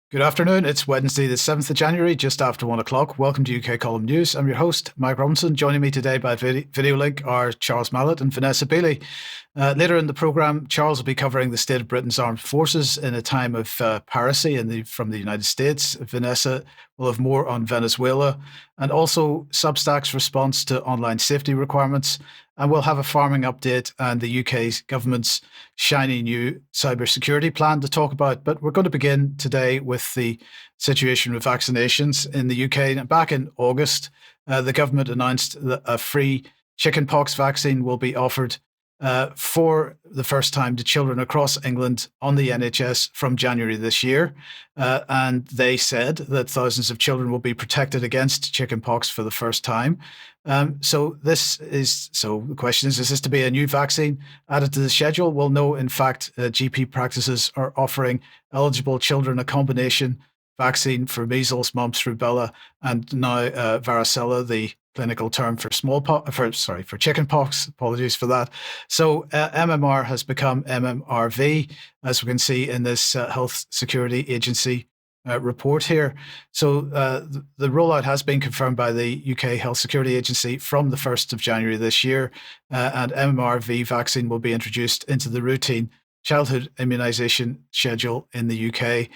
Good afternoon. It's Wednesday, the 7th of January, just after 1 o'clock. Welcome to UK Column News. I'm your host, Mike Robinson. Joining me today by video link are Charles Malet and Vanessa Beeley. Later in the programme, Charles will be covering the state of Britain's armed forces in a time of piracy from the United States. Vanessa will have more on Venezuela and also Substack's response to online safety requirements. And we'll have a farming update and the UK's government's shiny new cybersecurity plan to talk about. But we're going to begin today with the situation with vaccinations in the UK. Back in August, the government announced that a free chickenpox vaccine will be offered for the first time to children across England on the NHS from January this year. And they said that thousands of children will be protected against chickenpox for the first time. So the question is this to be a new vaccine added to the schedule? Well, no, in fact, GP practices are offering eligible children a combination vaccine for measles, mumps, rubella, and now varicella, the clinical term for for chickenpox. Apologies for that. So MMR has become MMRV, as we can see in this Health Security Agency report here. So the rollout has been confirmed by the UK Health Security Agency from the 1st of January this year, and MMRV vaccine will be introduced into the routine childhood immunisation schedule in the UK.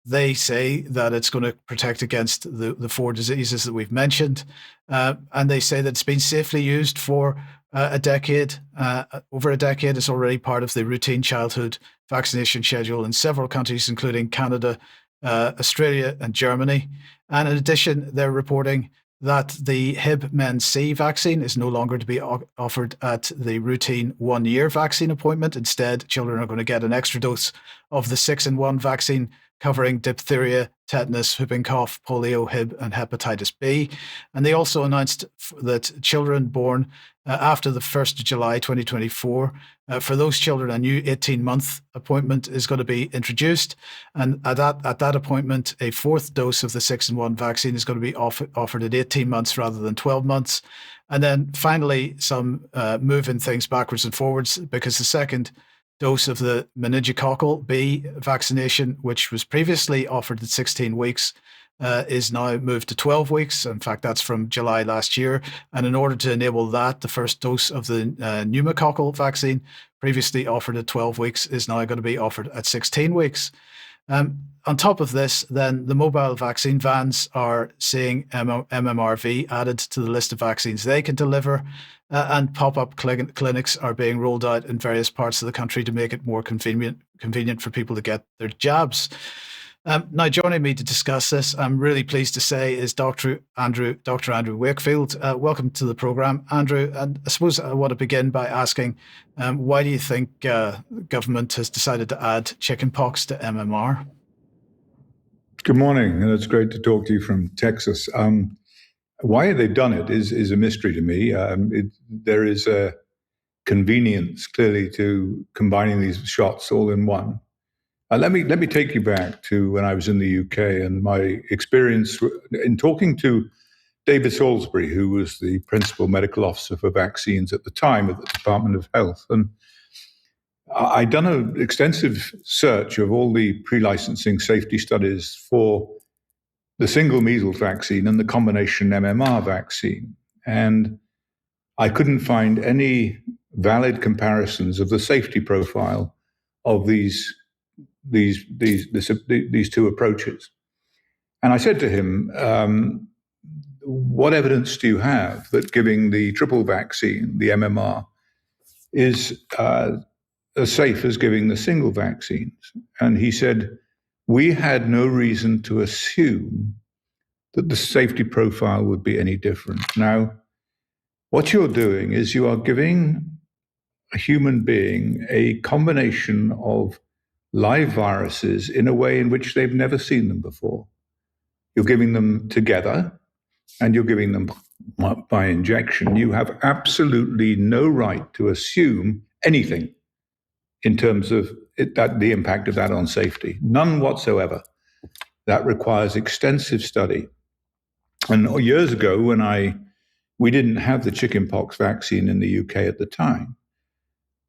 They say that it's going to protect against the four diseases that we've mentioned, and they say that it's been safely used for a decade. Over a decade, it's already part of the routine childhood vaccination schedule in several countries, including Canada, Australia, and Germany. And in addition, they're reporting that the Hib-Men-C vaccine is no longer to be offered at the routine 1-year vaccine appointment. Instead, children are going to get an extra dose of the 6-in-1 vaccine covering diphtheria, tetanus, whooping cough, polio, Hib, and hepatitis B. And they also announced that children born after the 1st of July 2024, for those children, a new 18-month appointment is going to be introduced. And at that appointment, a 4th dose of the 6-in-1 vaccine is going to be offered at 18 months rather than 12 months. And then finally, some moving things backwards and forwards, because the 2nd dose of the meningococcal B vaccination, which was previously offered at 16 weeks, is now moved to 12 weeks. In fact, that's from July last year. And in order to enable that, the first dose of the pneumococcal vaccine, previously offered at 12 weeks, is now going to be offered at 16 weeks. On top of this, then the mobile vaccine vans are seeing MMRV added to the list of vaccines they can deliver, and pop-up clinics are being rolled out in various parts of the country to make it more convenient for people to get their jabs. Now, joining me to discuss this, I'm really pleased to say, is Dr. Andrew Wakefield. Welcome to the programme, Andrew. And I suppose I want to begin by asking, why do you think government has decided to add chickenpox to MMR? Good morning, and it's great to talk to you from Texas. Why they've done it is a mystery to me. There is a convenience, clearly, to combining these shots all in one. Let me take you back to when I was in the UK and my experience in talking to David Salisbury, who was the principal medical officer for vaccines at the time at the Department of Health. And I'd done an extensive search of all the pre-licensing safety studies for the single measles vaccine and the combination MMR vaccine. And I couldn't find any valid comparisons of the safety profile of these two approaches. And I said to him, what evidence do you have that giving the triple vaccine, the MMR, is as safe as giving the single vaccines? And he said, we had no reason to assume that the safety profile would be any different. Now, what you're doing is you are giving a human being a combination of live viruses in a way in which they've never seen them before. You're giving them together and you're giving them by injection. You have absolutely no right to assume anything in terms of the impact of that on safety. None whatsoever. That requires extensive study. And years ago, we didn't have the chickenpox vaccine in the UK at the time.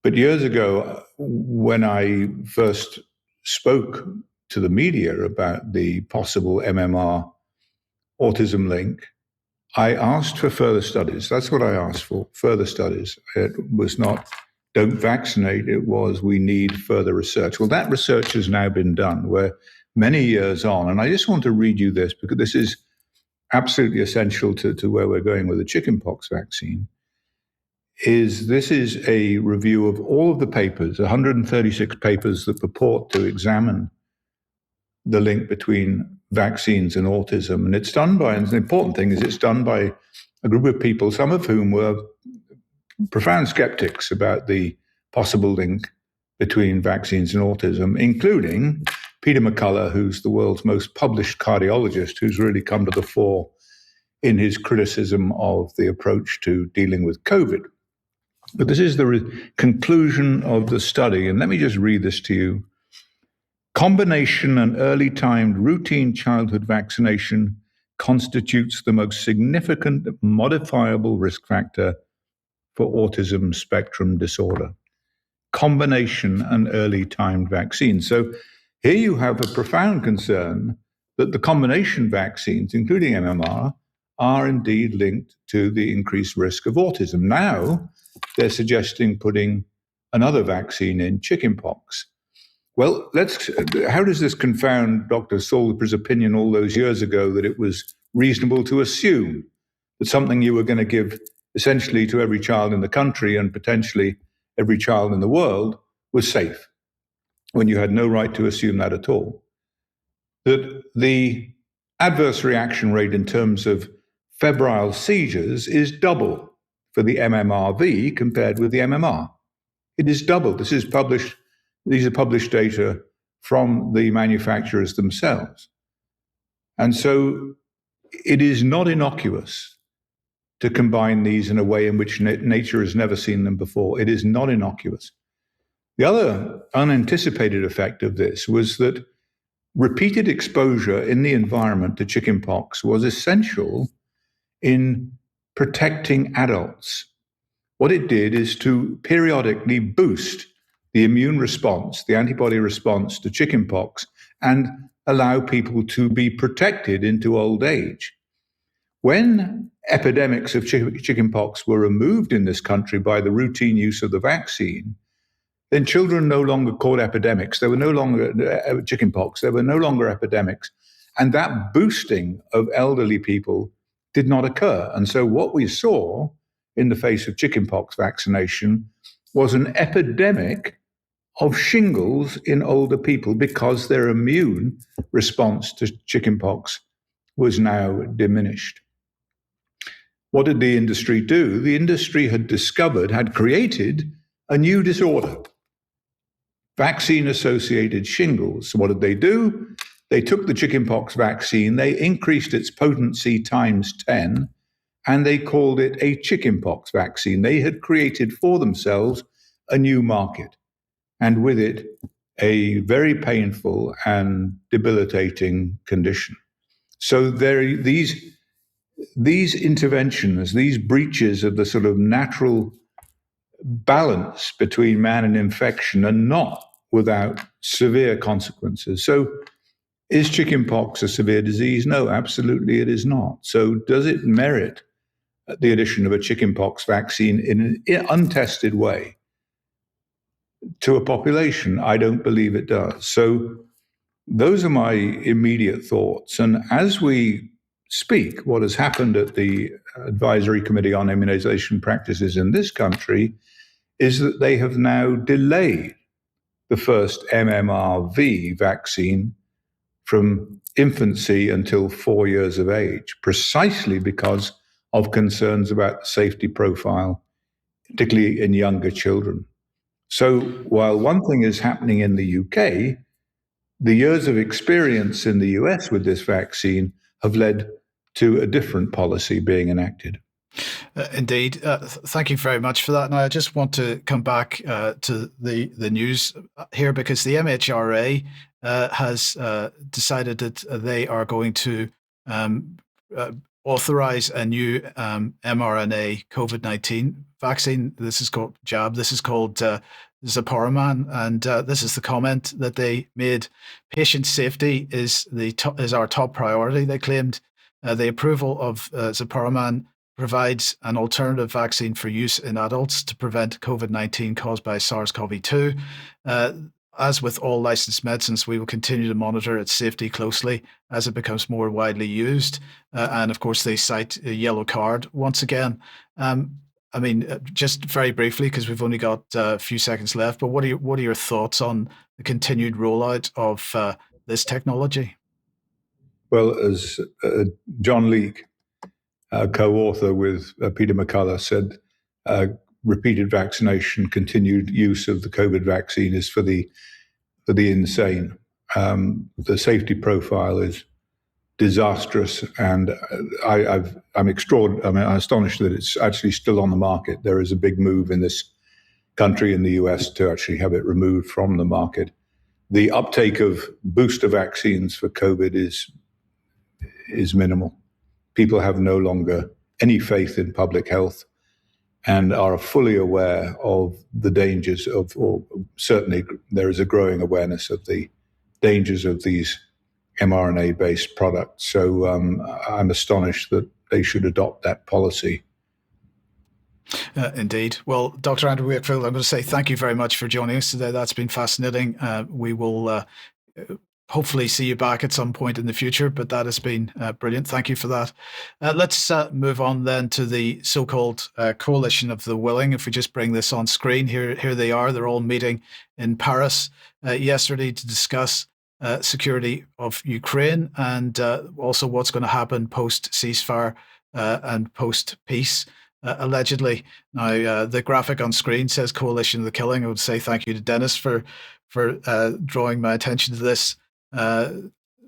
But years ago, when I first spoke to the media about the possible MMR autism link, I asked for further studies. That's what I asked for, further studies. It was not, don't vaccinate. It was, we need further research. Well, that research has now been done. We're many years on. And I just want to read you this because this is absolutely essential to where we're going with the chickenpox vaccine. This is a review of all of the papers, 136 papers that purport to examine the link between vaccines and autism. And it's done by, and the important thing is it's done by a group of people, some of whom were profound skeptics about the possible link between vaccines and autism, including Peter McCullough, who's the world's most published cardiologist, who's really come to the fore in his criticism of the approach to dealing with COVID. But this is the conclusion of the study. And let me just read this to you. Combination and early timed routine childhood vaccination constitutes the most significant modifiable risk factor for autism spectrum disorder. Combination and early timed vaccine. So here you have a profound concern that the combination vaccines, including MMR, are indeed linked to the increased risk of autism. Now, they're suggesting putting another vaccine in, chickenpox. Well, how does this confound Dr. Soldiper's opinion all those years ago that it was reasonable to assume that something you were going to give essentially to every child in the country and potentially every child in the world was safe, when you had no right to assume that at all? That the adverse reaction rate in terms of febrile seizures is double for the MMRV compared with the MMR. It is double. These are published data from the manufacturers themselves. And so it is not innocuous to combine these in a way in which nature has never seen them before. It is not innocuous. The other unanticipated effect of this was that repeated exposure in the environment to chickenpox was essential in protecting adults. What it did is to periodically boost the immune response, the antibody response to chickenpox, and allow people to be protected into old age. When epidemics of chickenpox were removed in this country by the routine use of the vaccine, then children no longer caught epidemics. There were no longer chickenpox. There were no longer epidemics. And that boosting of elderly people did not occur. And so what we saw in the face of chickenpox vaccination was an epidemic of shingles in older people because their immune response to chickenpox was now diminished. What did the industry do? The industry had created a new disorder, vaccine-associated shingles. So what did they do? They took the chickenpox vaccine, they increased its potency times 10, and they called it a chickenpox vaccine. They had created for themselves a new market, and with it, a very painful and debilitating condition. So these interventions, these breaches of the sort of natural balance between man and infection are not without severe consequences. So is chickenpox a severe disease? No, absolutely it is not. So does it merit the addition of a chickenpox vaccine in an untested way to a population? I don't believe it does. So those are my immediate thoughts. And as we speak, what has happened at the Advisory Committee on Immunization Practices in this country is that they have now delayed the first MMRV vaccine from infancy until 4 years of age, precisely because of concerns about the safety profile, particularly in younger children. So while one thing is happening in the UK, the years of experience in the US with this vaccine have led to a different policy being enacted. Indeed. Thank you very much for that. Now, I just want to come back to the news here, because the MHRA has decided that they are going to authorize a new mRNA COVID-19 vaccine. This is called JAB. This is called Zaporoman, and this is the comment that they made: "Patient safety is our top priority." They claimed the approval of Zaporoman provides an alternative vaccine for use in adults to prevent COVID-19 caused by SARS-CoV-2. As with all licensed medicines, we will continue to monitor its safety closely as it becomes more widely used. And of course, they cite a yellow card once again. I mean, just very briefly, because we've only got a few seconds left, but what are your thoughts on the continued rollout of this technology? Well, as John Leake, co-author with Peter McCullough, said, repeated vaccination, continued use of the COVID vaccine is for the insane. The safety profile is disastrous, and I'm astonished that it's actually still on the market. There is a big move in this country, in the US, to actually have it removed from the market. The uptake of booster vaccines for COVID is minimal. People have no longer any faith in public health and are fully aware of the dangers of, or certainly there is a growing awareness of the dangers of these mRNA-based products. So I'm astonished that they should adopt that policy. Indeed. Well, Dr. Andrew Wakefield, I'm going to say thank you very much for joining us today. That's been fascinating. We will hopefully see you back at some point in the future, but that has been brilliant. Thank you for that. Let's move on then to the so-called Coalition of the Willing. If we just bring this on screen, here they are. They're all meeting in Paris yesterday to discuss security of Ukraine and also what's going to happen post-ceasefire and post-peace. Allegedly. Now, the graphic on screen says Coalition of the Killing. I would say thank you to Dennis for drawing my attention to this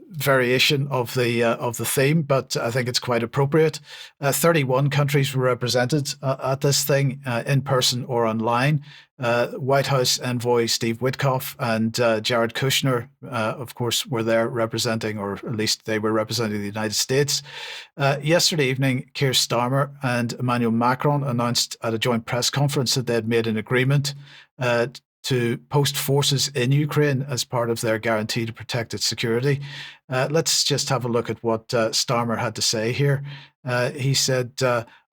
variation of the theme, but I think it's quite appropriate. 31 countries were represented at this thing, in person or online. White House envoy Steve Witkoff and Jared Kushner, of course, were there representing, or at least they were representing the United States. Yesterday evening, Keir Starmer and Emmanuel Macron announced at a joint press conference that they had made an agreement to post forces in Ukraine as part of their guarantee to protect its security. Let's just have a look at what Starmer had to say here. He said,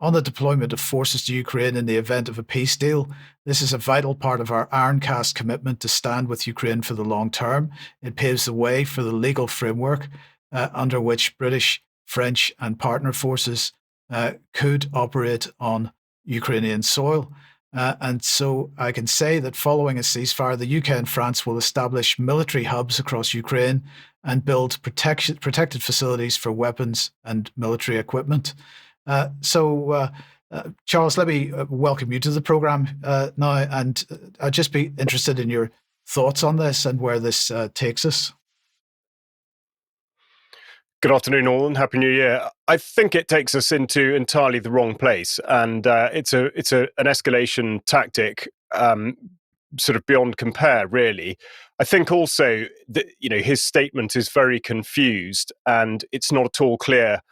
on the deployment of forces to Ukraine in the event of a peace deal, this is a vital part of our iron-cast commitment to stand with Ukraine for the long term. It paves the way for the legal framework under which British, French and partner forces could operate on Ukrainian soil. And so I can say that following a ceasefire, the UK and France will establish military hubs across Ukraine and build protected facilities for weapons and military equipment. Charles, let me welcome you to the program now, and I'd just be interested in your thoughts on this and where this takes us. Good afternoon, all, and Happy New Year. I think it takes us into entirely the wrong place, and it's an escalation tactic, sort of beyond compare, really. I think also that his statement is very confused, and it's not at all clear,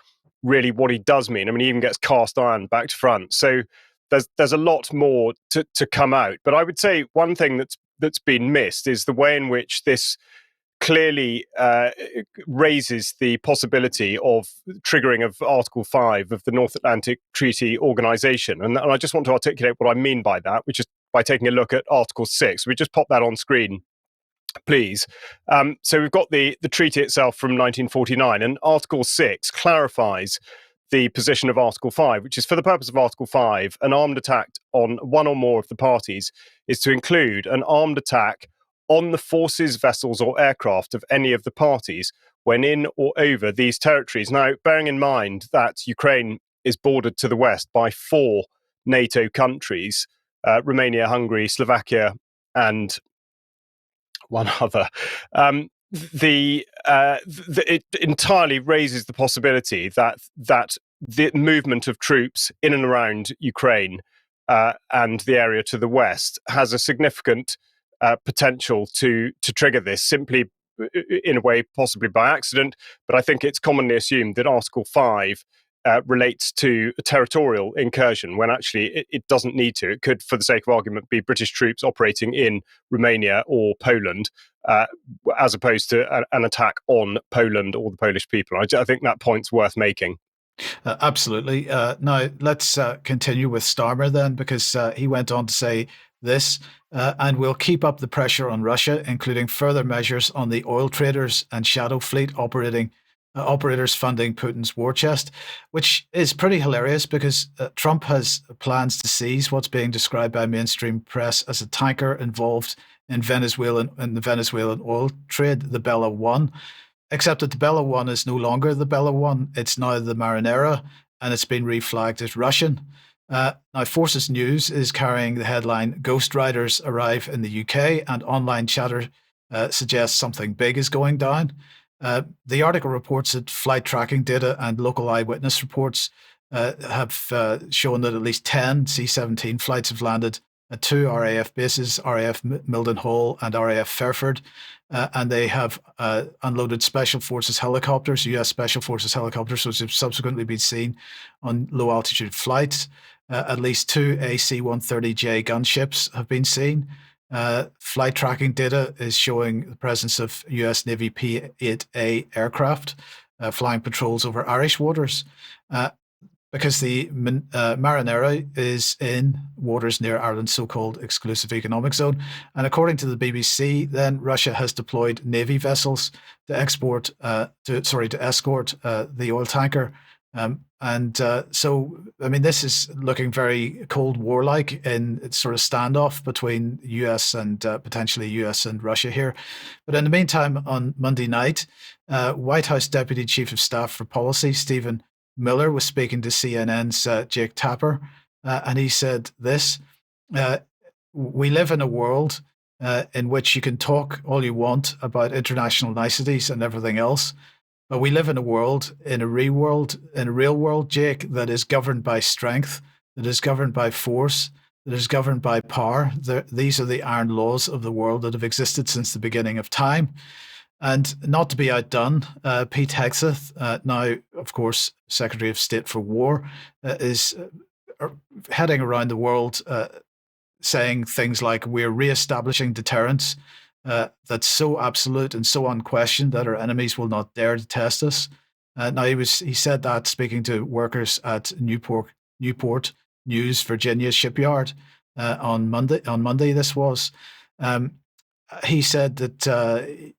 really, what he does mean. I mean, he even gets cast iron back to front. So there's a lot more to come out. But I would say one thing that's been missed is the way in which this clearly raises the possibility of triggering of Article 5 of the North Atlantic Treaty Organization. And I just want to articulate what I mean by that, which is by taking a look at Article 6. We just pop that on screen, please. So we've got the treaty itself from 1949, and Article 6 clarifies the position of Article 5, which is, for the purpose of Article 5, an armed attack on one or more of the parties is to include an armed attack on the forces, vessels or aircraft of any of the parties when in or over these territories. Now, bearing in mind that Ukraine is bordered to the west by 4 NATO countries, Romania, Hungary, Slovakia, and one other, it entirely raises the possibility that the movement of troops in and around Ukraine and the area to the west has a significant potential to trigger this, simply in a way possibly by accident. But I think it's commonly assumed that Article 5 relates to a territorial incursion when actually it doesn't need to. It could, for the sake of argument, be British troops operating in Romania or Poland, as opposed to an attack on Poland or the Polish people. I think that point's worth making. Absolutely. Now, let's continue with Starmer then, because he went on to say this, and we'll keep up the pressure on Russia, including further measures on the oil traders and shadow fleet operators funding Putin's war chest, which is pretty hilarious because Trump has plans to seize what's being described by mainstream press as a tanker involved in the Venezuelan oil trade, the Bella 1. Except that the Bella 1 is no longer the Bella 1. It's now the Marinera, and it's been reflagged as Russian. Now, Forces News is carrying the headline, Ghost Riders arrive in the UK, and online chatter suggests something big is going down. The article reports that flight tracking data and local eyewitness reports have shown that at least 10 C-17 flights have landed at 2 RAF bases, RAF Mildenhall and RAF Fairford, and they have unloaded Special Forces helicopters, US Special Forces helicopters, which have subsequently been seen on low-altitude flights. At least 2 AC-130J gunships have been seen. Flight tracking data is showing the presence of US Navy P-8A aircraft flying patrols over Irish waters. Because the Marinera is in waters near Ireland's so-called exclusive economic zone. And according to the BBC, then Russia has deployed Navy vessels to escort the oil tanker. So, I mean, this is looking very Cold War-like in sort of standoff between US and potentially US and Russia here. But in the meantime, on Monday night, White House Deputy Chief of Staff for Policy, Stephen Miller, was speaking to CNN's Jake Tapper, and he said this, we live in a world in which you can talk all you want about international niceties and everything else, but we live in a real world, Jake, that is governed by strength, that is governed by force, that is governed by power. These are the iron laws of the world that have existed since the beginning of time. And not to be outdone, Pete Hegseth, now, of course, Secretary of State for War, is heading around the world saying things like, we're reestablishing deterrence that's so absolute and so unquestioned that our enemies will not dare to test us. Now, he said that speaking to workers at Newport News, Virginia shipyard on Monday. This was. He said that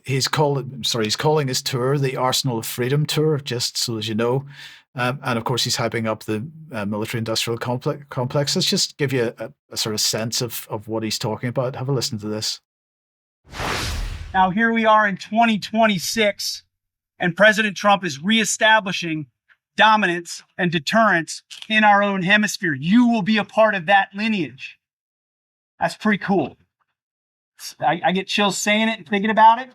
he's calling his tour the Arsenal of Freedom Tour, just so as you know. And of course, he's hyping up the military-industrial complex. Let's just give you a sort of sense of what he's talking about. Have a listen to this. Now, here we are in 2026, and President Trump is reestablishing dominance and deterrence in our own hemisphere. You will be a part of that lineage. That's pretty cool. I get chills saying it and thinking about it.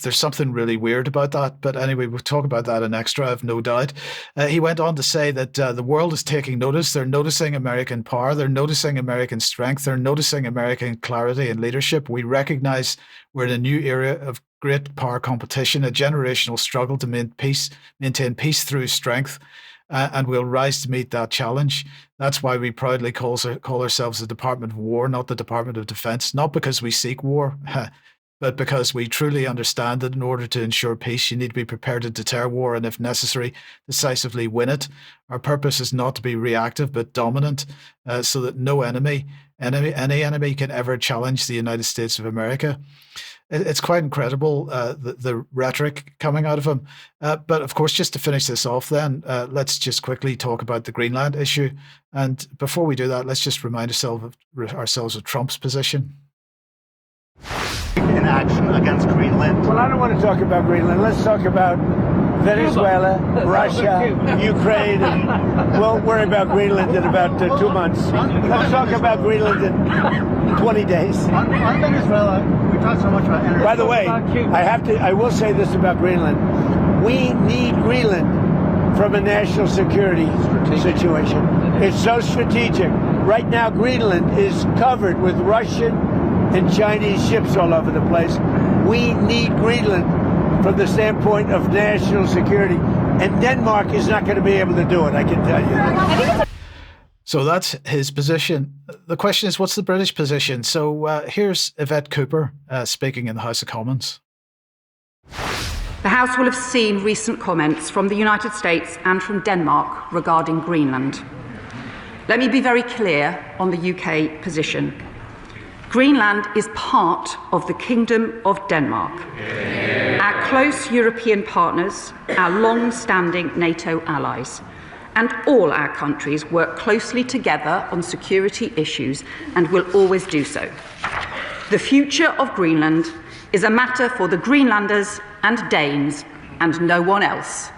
There's something really weird about that. But anyway, we'll talk about that in extra, I've no doubt. He went on to say that the world is taking notice. They're noticing American power. They're noticing American strength. They're noticing American clarity and leadership. We recognize we're in a new era of great power competition, a generational struggle to maintain peace through strength. And we'll rise to meet that challenge. That's why we proudly call ourselves the Department of War, not the Department of Defense, not because we seek war, but because we truly understand that in order to ensure peace, you need to be prepared to deter war and, if necessary, decisively win it. Our purpose is not to be reactive, but dominant, so that no any enemy can ever challenge the United States of America. It's quite incredible, the rhetoric coming out of him. But of course, just to finish this off then, let's just quickly talk about the Greenland issue. And before we do that, let's just remind ourselves of Trump's position. In action against Greenland. Well, I don't want to talk about Greenland. Let's talk about Venezuela, Russia, Ukraine, and we'll worry about Greenland in about 2 months. Let's talk about Greenland in 20 days. On Venezuela, we talked so much about energy. By the way, I will say this about Greenland. We need Greenland from a national security situation. It's so strategic. Right now, Greenland is covered with Russian and Chinese ships all over the place. We need Greenland from the standpoint of national security. And Denmark is not going to be able to do it, I can tell you that. So that's his position. The question is, what's the British position? So here's Yvette Cooper speaking in the House of Commons. The House will have seen recent comments from the United States and from Denmark regarding Greenland. Let me be very clear on the UK position. Greenland is part of the Kingdom of Denmark. Our close European partners, our long-standing NATO allies, and all our countries work closely together on security issues and will always do so. The future of Greenland is a matter for the Greenlanders and Danes and no one else.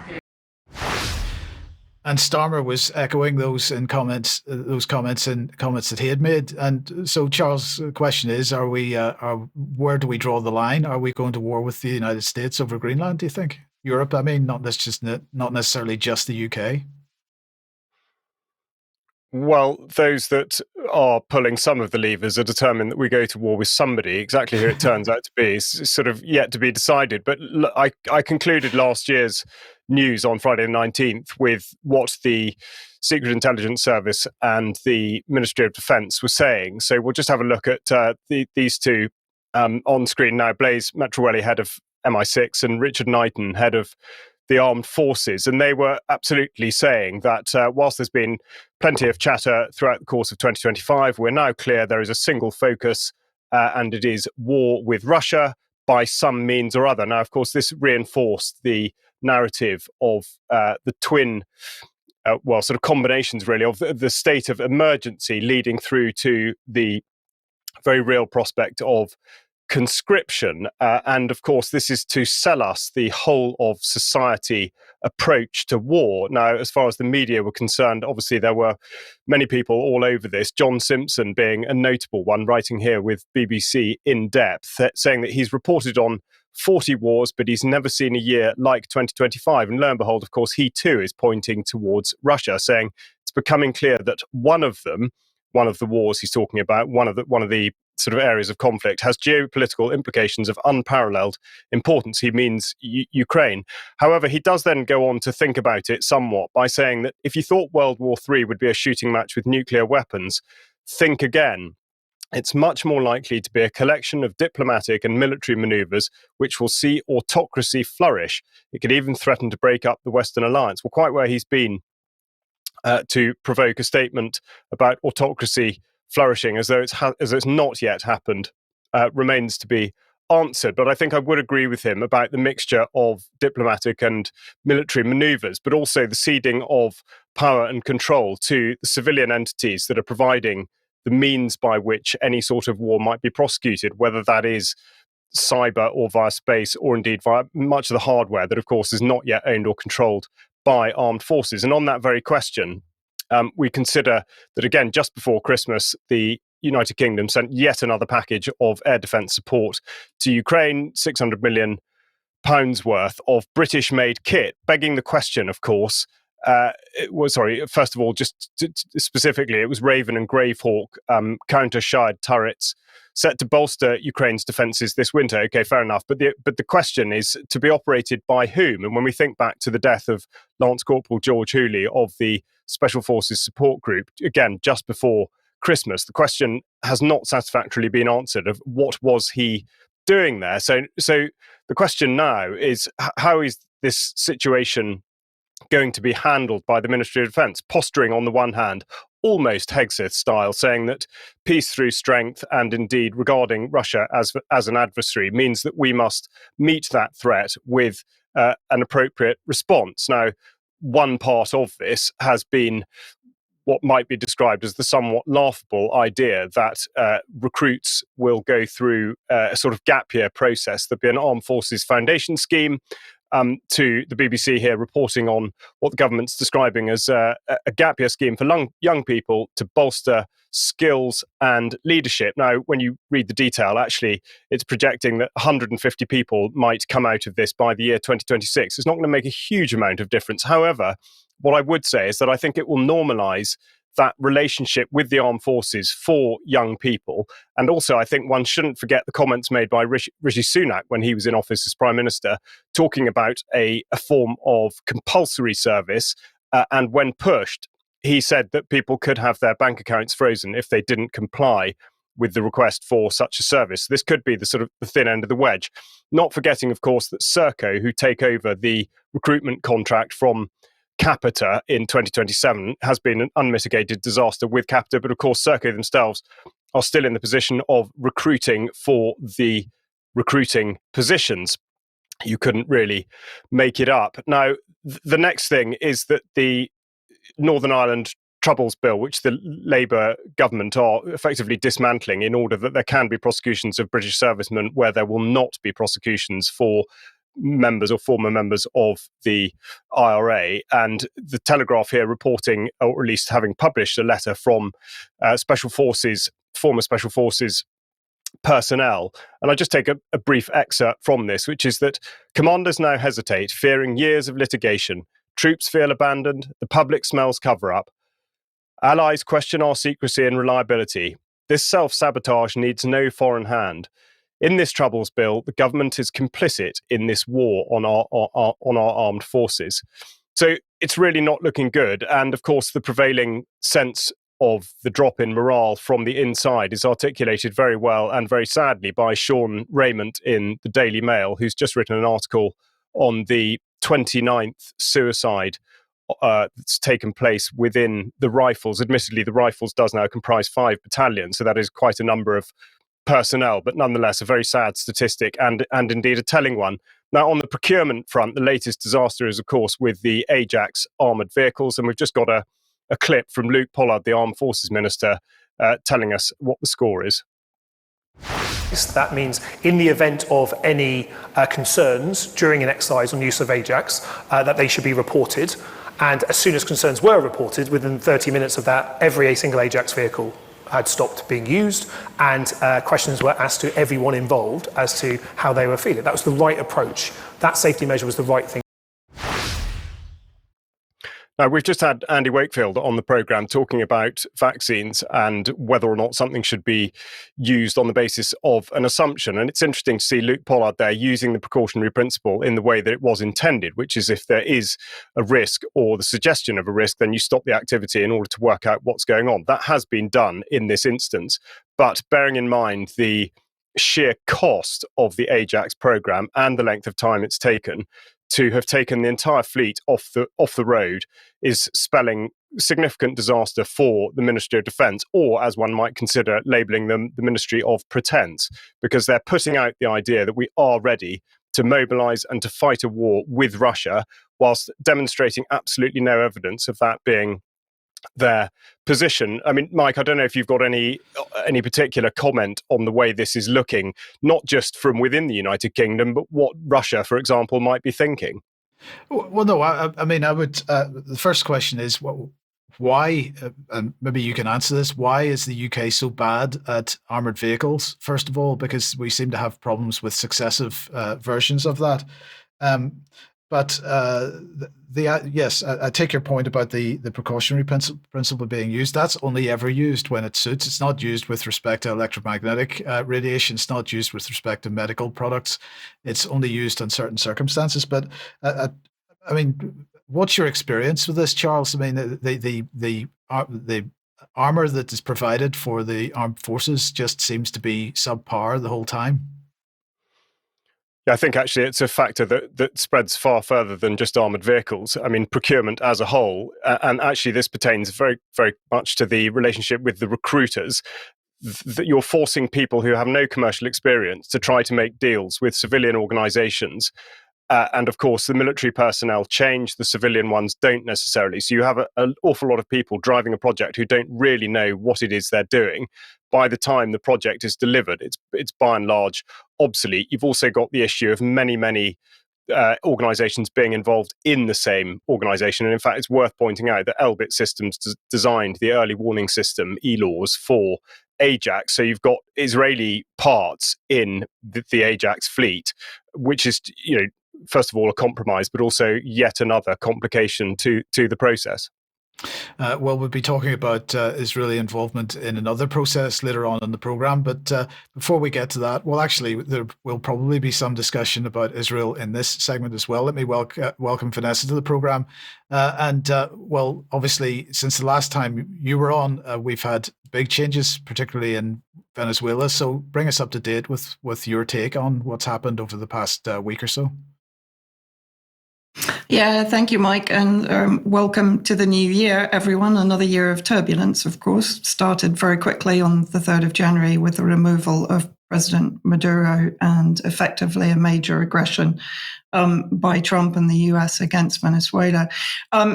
And Starmer was echoing those comments that he had made. And so, Charles, the question is: where do we draw the line? Are we going to war with the United States over Greenland? Do you think Europe? I mean, not necessarily just the UK. Well, those that are pulling some of the levers are determined that we go to war with somebody. Exactly who it turns out to be is sort of yet to be decided. But I concluded last year's news on Friday the 19th with what the Secret Intelligence Service and the Ministry of Defence were saying. So we'll just have a look at these two on screen now. Blaise Metrowelli, head of MI6, and Richard Knighton, head of the armed forces. And they were absolutely saying that whilst there's been plenty of chatter throughout the course of 2025, we're now clear there is a single focus, and it is war with Russia by some means or other. Now, of course, this reinforced the narrative of the twin, sort of combinations really, of the state of emergency leading through to the very real prospect of conscription. And of course, this is to sell us the whole of society approach to war. Now, as far as the media were concerned, obviously there were many people all over this, John Simpson being a notable one, writing here with BBC In Depth, saying that he's reported on 40 wars, but he's never seen a year like 2025. And lo and behold, of course, he too is pointing towards Russia, saying it's becoming clear that one of the wars he's talking about, one of the sort of areas of conflict, has geopolitical implications of unparalleled importance. He means Ukraine. However, he does then go on to think about it somewhat by saying that if you thought World War III would be a shooting match with nuclear weapons, think again. It's much more likely to be a collection of diplomatic and military maneuvers which will see autocracy flourish. It could even threaten to break up the Western alliance. Well, quite where he's been to provoke a statement about autocracy flourishing as though it's not yet happened remains to be answered. But I think I would agree with him about the mixture of diplomatic and military maneuvers, but also the ceding of power and control to the civilian entities that are providing the means by which any sort of war might be prosecuted, whether that is cyber or via space or indeed via much of the hardware that, of course, is not yet owned or controlled by armed forces. And on that very question, we consider that, again, just before Christmas, the United Kingdom sent yet another package of air defence support to Ukraine, £600 million worth of British-made kit, begging the question, of course. First of all, specifically, it was Raven and Gravehawk counter-Shahid turrets set to bolster Ukraine's defences this winter. Okay, fair enough. But the question is to be operated by whom? And when we think back to the death of Lance Corporal George Hooley of the Special Forces Support Group, again, just before Christmas, the question has not satisfactorily been answered of what was he doing there. So the question now is, how is this situation going to be handled by the Ministry of Defence, posturing on the one hand, almost Hegseth style, saying that peace through strength and indeed regarding Russia as an adversary means that we must meet that threat with an appropriate response. Now, one part of this has been what might be described as the somewhat laughable idea that recruits will go through a sort of gap year process. There'll be an Armed Forces Foundation scheme. To the BBC here, reporting on what the government's describing as a gap year scheme for young people to bolster skills and leadership. Now, when you read the detail, actually, it's projecting that 150 people might come out of this by the year 2026. It's not going to make a huge amount of difference. However, what I would say is that I think it will normalise that relationship with the armed forces for young people. And also, I think one shouldn't forget the comments made by Rishi Sunak when he was in office as Prime Minister, talking about a form of compulsory service. And when pushed, he said that people could have their bank accounts frozen if they didn't comply with the request for such a service. This could be the sort of the thin end of the wedge. Not forgetting, of course, that Serco, who take over the recruitment contract from Capita in 2027, has been an unmitigated disaster with Capita. But of course, Serco themselves are still in the position of recruiting for the recruiting positions. You couldn't really make it up. Now, the next thing is that the Northern Ireland Troubles Bill, which the Labour government are effectively dismantling in order that there can be prosecutions of British servicemen where there will not be prosecutions for members or former members of the IRA. And the Telegraph here reporting, or at least having published a letter from former Special Forces personnel. And I'll just take a brief excerpt from this, which is that commanders now hesitate, fearing years of litigation. Troops feel abandoned. The public smells cover-up. Allies question our secrecy and reliability. This self-sabotage needs no foreign hand. In this Troubles Bill, the government is complicit in this war on our armed forces. So it's really not looking good. And of course, the prevailing sense of the drop in morale from the inside is articulated very well and very sadly by Sean Raymond in the Daily Mail, who's just written an article on the 29th suicide that's taken place within the Rifles. Admittedly, the Rifles does now comprise 5 battalions, so that is quite a number of personnel, but nonetheless a very sad statistic and indeed a telling one. Now, on the procurement front, the latest disaster is, of course, with the Ajax armoured vehicles, and we've just got a clip from Luke Pollard, the Armed Forces Minister, telling us what the score is. That means in the event of any concerns during an exercise on use of Ajax, that they should be reported. And as soon as concerns were reported, within 30 minutes of that, every single Ajax vehicle had stopped being used, and questions were asked to everyone involved as to how they were feeling. That was the right approach. That safety measure was the right thing. Now, we've just had Andy Wakefield on the programme talking about vaccines and whether or not something should be used on the basis of an assumption. And it's interesting to see Luke Pollard there using the precautionary principle in the way that it was intended, which is if there is a risk or the suggestion of a risk, then you stop the activity in order to work out what's going on. That has been done in this instance. But bearing in mind the sheer cost of the Ajax programme and the length of time it's taken, to have taken the entire fleet off the road is spelling significant disaster for the Ministry of Defence, or as one might consider labelling them, the Ministry of Pretence, because they're putting out the idea that we are ready to mobilise and to fight a war with Russia, whilst demonstrating absolutely no evidence of that being their position. I mean, Mike, I don't know if you've got any particular comment on the way this is looking, not just from within the United Kingdom, but what Russia, for example, might be thinking. Well, no, I mean, I would. The first question is, why? And maybe you can answer this. Why is the UK so bad at armored vehicles? First of all, because we seem to have problems with successive versions of that. But yes, I take your point about the precautionary principle being used. That's only ever used when it suits. It's not used with respect to electromagnetic radiation. It's not used with respect to medical products. It's only used in certain circumstances. But I mean, what's your experience with this, Charles? I mean, the armor that is provided for the armed forces just seems to be subpar the whole time. Yeah, I think actually it's a factor that spreads far further than just armoured vehicles. I mean, procurement as a whole, and actually this pertains very, very much to the relationship with the recruiters, that you're forcing people who have no commercial experience to try to make deals with civilian organisations. And of course, the military personnel change, the civilian ones don't necessarily. So you have an awful lot of people driving a project who don't really know what it is they're doing. By the time the project is delivered, it's by and large obsolete. You've also got the issue of many organisations being involved in the same organisation. And in fact, it's worth pointing out that Elbit Systems designed the early warning system, ELAWS, for Ajax. So you've got Israeli parts in the Ajax fleet, which is, first of all, a compromise, but also yet another complication to the process. Well, we'll be talking about Israeli involvement in another process later on in the program. But before we get to that, well, actually, there will probably be some discussion about Israel in this segment as well. Let me welcome Vanessa to the program. Well, obviously, since the last time you were on, we've had big changes, particularly in Venezuela. So bring us up to date with your take on what's happened over the past week or so. Yeah, thank you, Mike, and welcome to the new year, everyone. Another year of turbulence, of course, started very quickly on the 3rd of January with the removal of President Maduro and effectively a major aggression by Trump and the US against Venezuela.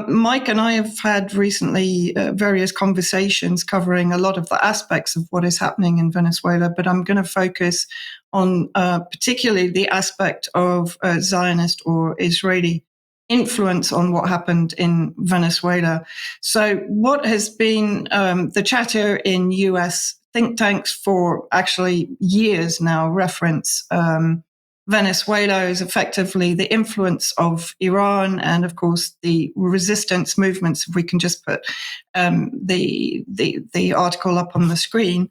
Mike and I have had recently various conversations covering a lot of the aspects of what is happening in Venezuela, but I'm going to focus on particularly the aspect of Zionist or Israeli influence on what happened in Venezuela. So what has been the chatter in US think tanks for actually years now reference Venezuela as effectively the influence of Iran and, of course, the resistance movements. If we can just put the article up on the screen.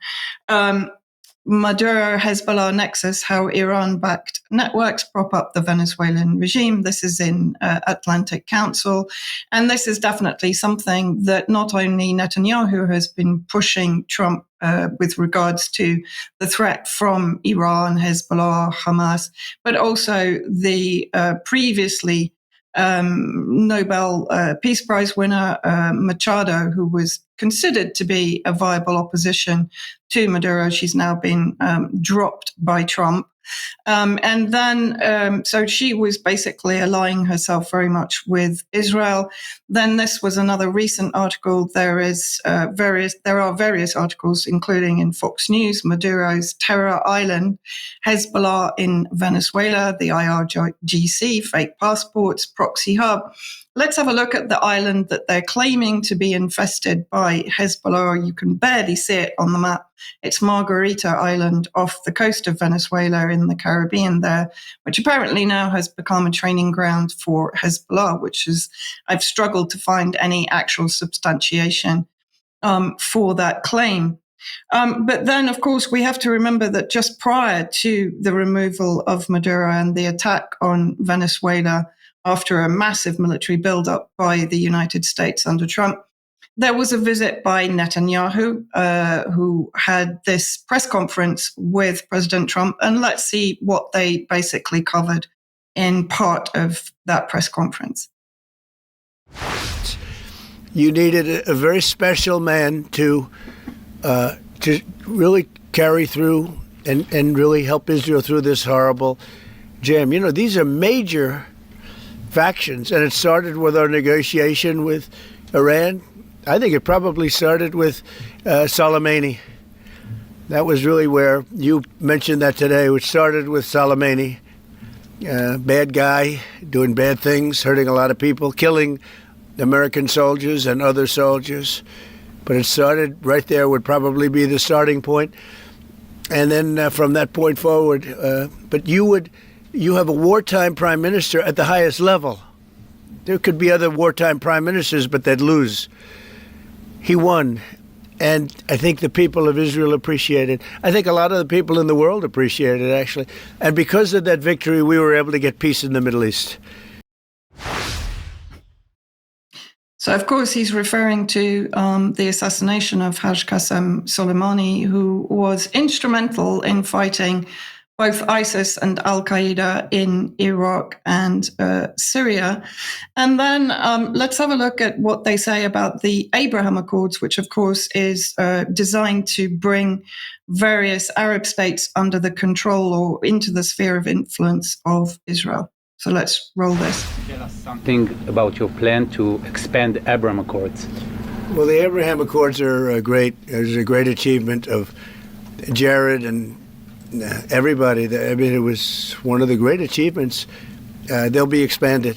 Maduro-Hezbollah nexus, how Iran-backed networks prop up the Venezuelan regime. This is in Atlantic Council. And this is definitely something that not only Netanyahu has been pushing Trump with regards to the threat from Iran, Hezbollah, Hamas, but also the previously Nobel Peace Prize winner Machado, who was considered to be a viable opposition to Maduro. She's now been dropped by Trump. And then, so she was basically allying herself very much with Israel. Then this was another recent article. There are various articles, including in Fox News, Maduro's Terror Island, Hezbollah in Venezuela, the IRGC, fake passports, proxy hub. Let's have a look at the island that they're claiming to be infested by Hezbollah. You can barely see it on the map. It's Margarita Island off the coast of Venezuela in the Caribbean there, which apparently now has become a training ground for Hezbollah, which is, I've struggled to find any actual substantiation for that claim. But then, of course, we have to remember that just prior to the removal of Maduro and the attack on Venezuela, after a massive military buildup by the United States under Trump, there was a visit by Netanyahu, who had this press conference with President Trump. And let's see what they basically covered in part of that press conference. You needed a very special man to really carry through and really help Israel through this horrible jam. You know, these are major factions, and it started with our negotiation with Iran. I think it probably started with Soleimani. That was really where you mentioned that today, which started with Soleimani. Bad guy, doing bad things, hurting a lot of people, killing American soldiers and other soldiers. But it started right there, would probably be the starting point. And then from that point forward, but you have a wartime prime minister at the highest level. There could be other wartime prime ministers, but they'd lose. He won. And I think the people of Israel appreciate it. I think a lot of the people in the world appreciate it, actually. And because of that victory, we were able to get peace in the Middle East. So, of course, he's referring to the assassination of Haj Qasem Soleimani, who was instrumental in fighting both ISIS and Al-Qaeda in Iraq and Syria. And then let's have a look at what they say about the Abraham Accords, which, of course, is designed to bring various Arab states under the control or into the sphere of influence of Israel. So let's roll this. Tell us something about your plan to expand the Abraham Accords. Well, the Abraham Accords are great. It was a great achievement of Jared and everybody. I mean, it was one of the great achievements. They'll be expanded.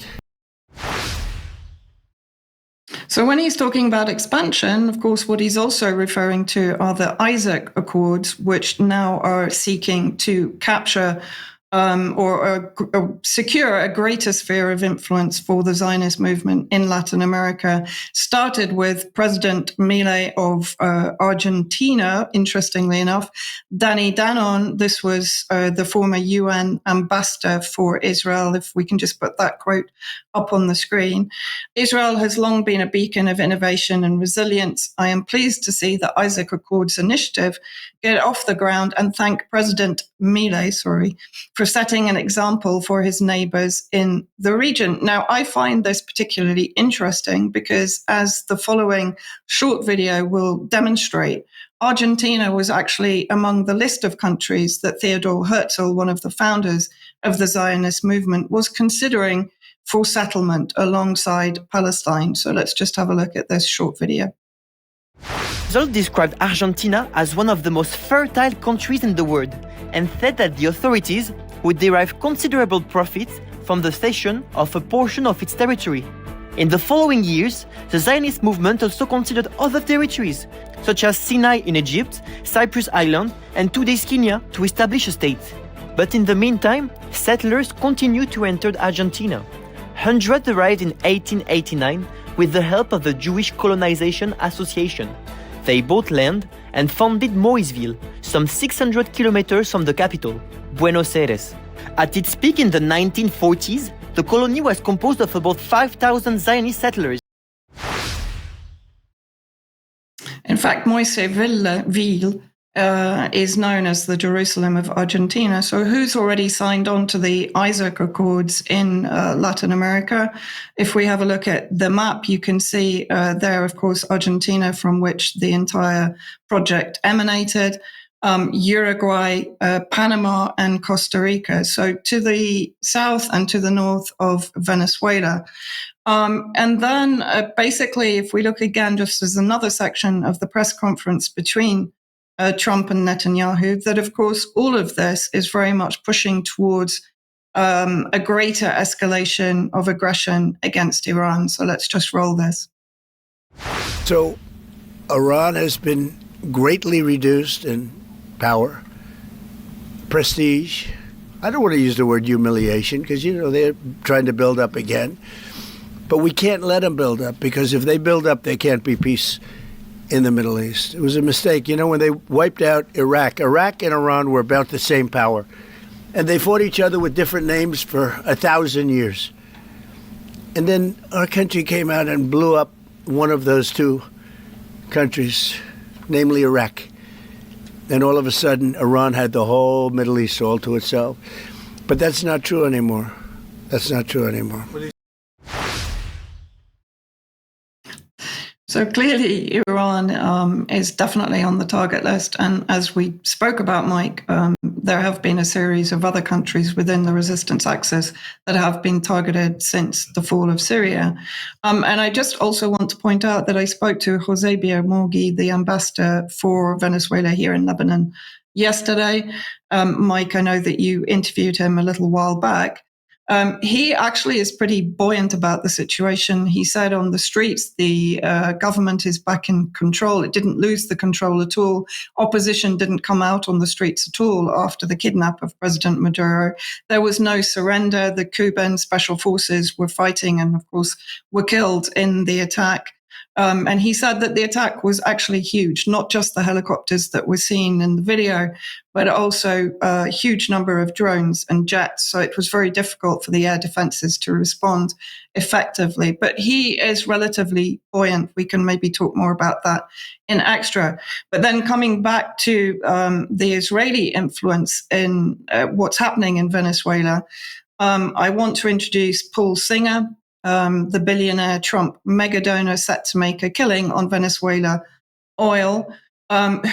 So when he's talking about expansion, of course, what he's also referring to are the Isaac Accords, which now are seeking to capture or secure a greater sphere of influence for the Zionist movement in Latin America started with President Malet of Argentina, interestingly enough. Danny Danon, this was the former UN ambassador for Israel, if we can just put that quote up on the screen. Israel has long been a beacon of innovation and resilience. I am pleased to see the Isaac Accords initiative get off the ground and thank President Malet, for setting an example for his neighbors in the region. Now, I find this particularly interesting because, as the following short video will demonstrate, Argentina was actually among the list of countries that Theodor Herzl, one of the founders of the Zionist movement, was considering for settlement alongside Palestine. So let's just have a look at this short video. Herzl described Argentina as one of the most fertile countries in the world and said that the authorities would derive considerable profits from the cession of a portion of its territory. In the following years, the Zionist movement also considered other territories, such as Sinai in Egypt, Cyprus Island, and today's Kenya, to establish a state. But in the meantime, settlers continued to enter Argentina. Hundreds arrived in 1889 with the help of the Jewish Colonization Association. They bought land and founded Moiseville, some 600 kilometers from the capital, Buenos Aires. At its peak in the 1940s, the colony was composed of about 5,000 Zionist settlers. In fact, Moiseville is known as the Jerusalem of Argentina. So who's already signed on to the Isaac Accords in Latin America? If we have a look at the map, you can see there, of course, Argentina, from which the entire project emanated, Uruguay, Panama, and Costa Rica. So to the south and to the north of Venezuela. And then basically, if we look again, just as another section of the press conference between Trump and Netanyahu, that of course all of this is very much pushing towards a greater escalation of aggression against Iran. So let's just roll this. So Iran has been greatly reduced in power, prestige. I don't want to use the word humiliation because, they're trying to build up again. But we can't let them build up because if they build up, there can't be peace in the Middle East. It was a mistake. When they wiped out Iraq and Iran were about the same power. And they fought each other with different names for 1,000 years. And then our country came out and blew up one of those two countries, namely Iraq. And all of a sudden, Iran had the whole Middle East all to itself. But that's not true anymore. That's not true anymore. So clearly, Iran is definitely on the target list. And as we spoke about, Mike, there have been a series of other countries within the resistance axis that have been targeted since the fall of Syria. And I just also want to point out that I spoke to Jose Biamorgi, the ambassador for Venezuela here in Lebanon, yesterday. Mike, I know that you interviewed him a little while back. He actually is pretty buoyant about the situation. He said on the streets, the government is back in control. It didn't lose the control at all. Opposition didn't come out on the streets at all after the kidnap of President Maduro. There was no surrender. The Cuban special forces were fighting and, of course, were killed in the attack. And he said that the attack was actually huge, not just the helicopters that were seen in the video, but also a huge number of drones and jets. So it was very difficult for the air defenses to respond effectively. But he is relatively buoyant. We can maybe talk more about that in extra. But then coming back to the Israeli influence in what's happening in Venezuela, I want to introduce Paul Singer, the billionaire Trump mega donor set to make a killing on Venezuela oil.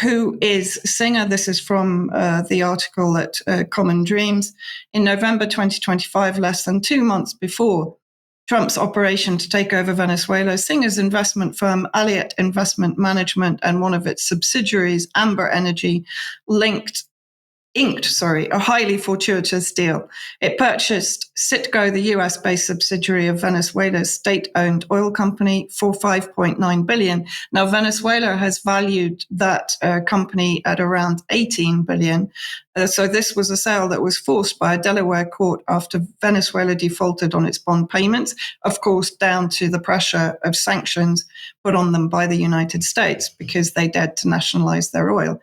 Who is Singer? This is from the article at Common Dreams. In November 2025, less than 2 months before Trump's operation to take over Venezuela, Singer's investment firm, Alliot Investment Management, and one of its subsidiaries, Amber Energy, linked a highly fortuitous deal. It purchased Citgo, the US-based subsidiary of Venezuela's state-owned oil company, for $5.9 billion. Now, Venezuela has valued that company at around $18 billion. So this was a sale that was forced by a Delaware court after Venezuela defaulted on its bond payments, of course, down to the pressure of sanctions put on them by the United States because they dared to nationalize their oil.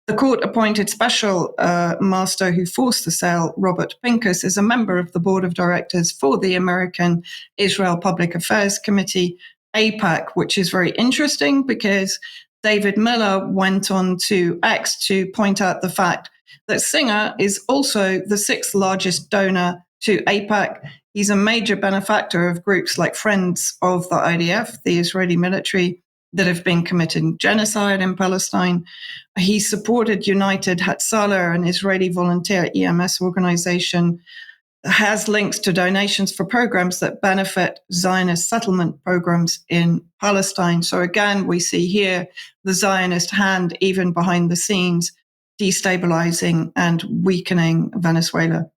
The court-appointed special master who forced the sale, Robert Pincus, is a member of the board of directors for the American Israel Public Affairs Committee, AIPAC, which is very interesting because David Miller went on to X to point out the fact that Singer is also the sixth largest donor to AIPAC. He's a major benefactor of groups like Friends of the IDF, the Israeli military, that have been committing genocide in Palestine. He supported United Hatzalah, an Israeli volunteer EMS organization, has links to donations for programs that benefit Zionist settlement programs in Palestine. So again, we see here the Zionist hand, even behind the scenes, destabilizing and weakening Venezuela.